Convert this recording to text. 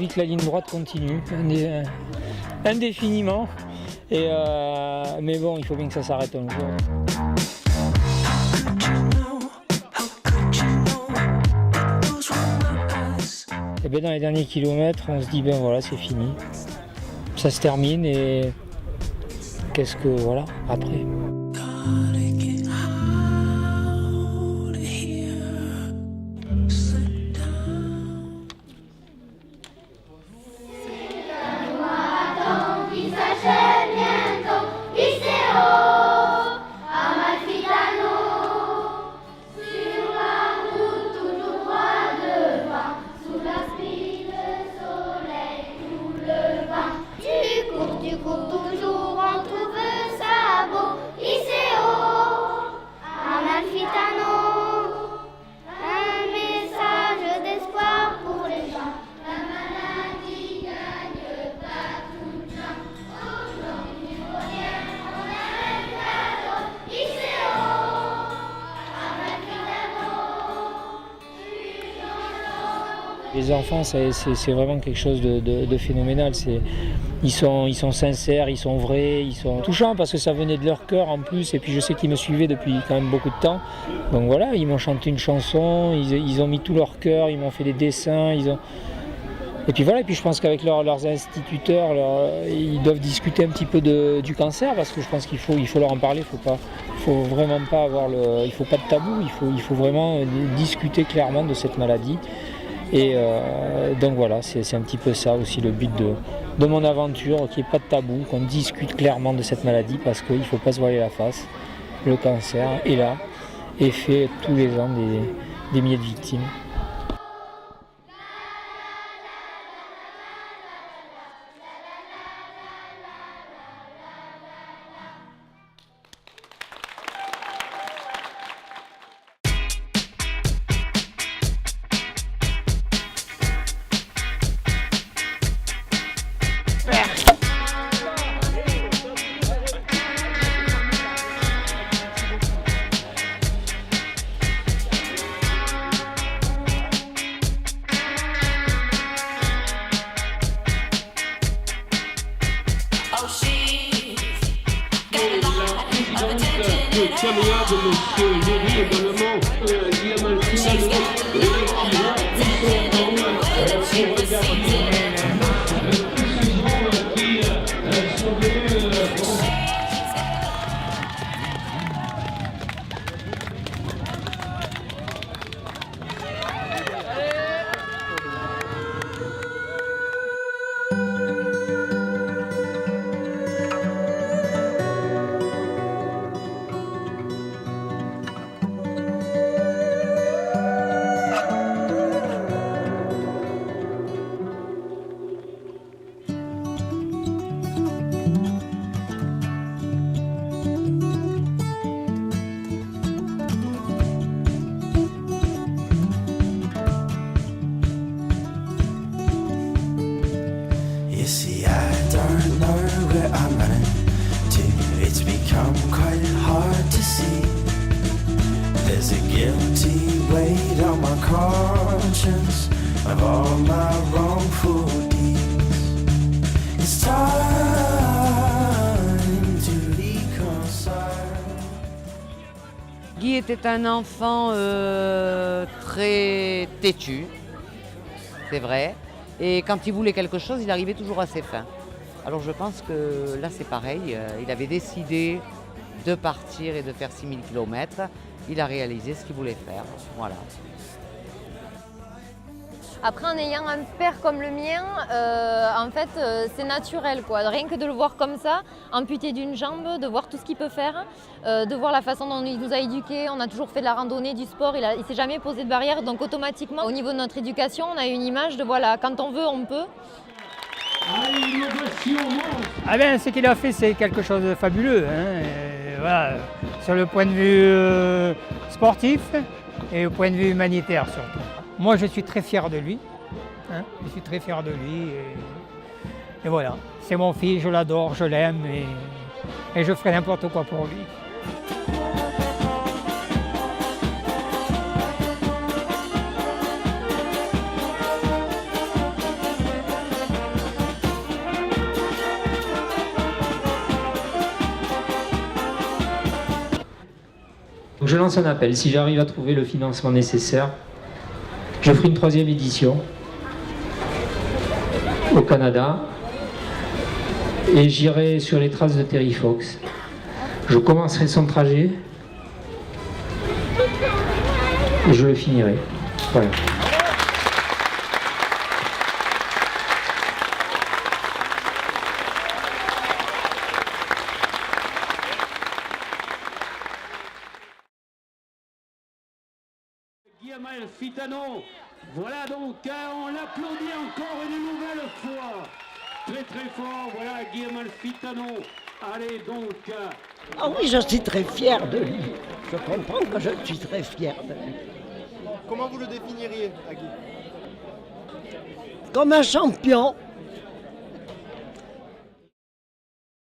envie que la ligne droite continue indéfiniment. Mais bon, il faut bien que ça s'arrête un jour. Et bien dans les derniers kilomètres, on se dit ben voilà, c'est fini. Ça se termine et qu'est-ce que voilà après. Les enfants, c'est vraiment quelque chose de phénoménal. Ils sont sincères, ils sont vrais, ils sont touchants parce que ça venait de leur cœur en plus. Et puis je sais qu'ils me suivaient depuis quand même beaucoup de temps. Donc voilà, ils m'ont chanté une chanson, ils ont mis tout leur cœur, ils m'ont fait des dessins. Et puis voilà, et puis je pense qu'avec leurs instituteurs, ils doivent discuter un petit peu du cancer parce que je pense qu'il faut leur en parler. Faut vraiment pas avoir il faut pas de tabou. Il faut vraiment discuter clairement de cette maladie. Et donc voilà, c'est un petit peu ça aussi le but de mon aventure, qu'il n'y ait pas de tabou, qu'on discute clairement de cette maladie parce qu'il ne faut pas se voiler la face. Le cancer est là et fait tous les ans des milliers de victimes. Monsieur Léry également, Guillaume There's a guilty weight on my conscience of all my wrongful deeds. It's time to reconcile. Guy était un enfant très têtu, c'est vrai. Et quand il voulait quelque chose, il arrivait toujours à ses fins. Alors je pense que là c'est pareil, il avait décidé de partir et de faire 6000 km. Il a réalisé ce qu'il voulait faire, voilà. Après, en ayant un père comme le mien, en fait, c'est naturel, quoi. Rien que de le voir comme ça, amputé d'une jambe, de voir tout ce qu'il peut faire, de voir la façon dont il nous a éduqués. On a toujours fait de la randonnée, du sport, il ne s'est jamais posé de barrière. Donc automatiquement, au niveau de notre éducation, on a une image de voilà, quand on veut, on peut. Ah ben, ce qu'il a fait, c'est quelque chose de fabuleux. Hein. Voilà, sur le point de vue sportif et au point de vue humanitaire surtout. Moi, je suis très fier de lui. Hein. Je suis très fier de lui. Et voilà, c'est mon fils, je l'adore, je l'aime et je ferai n'importe quoi pour lui. je lance un appel. Si j'arrive à trouver le financement nécessaire, je ferai une 3e édition au Canada et j'irai sur les traces de Terry Fox. Je commencerai son trajet et je le finirai. Voilà. Guillaume Fitano, voilà donc, on l'applaudit encore une nouvelle fois. Très très fort, voilà Guillaume Fitano. Allez donc. Ah oui, je suis très fier de lui. Je comprends que je suis très fier de lui. Comment vous le définiriez, Agui? Comme un champion.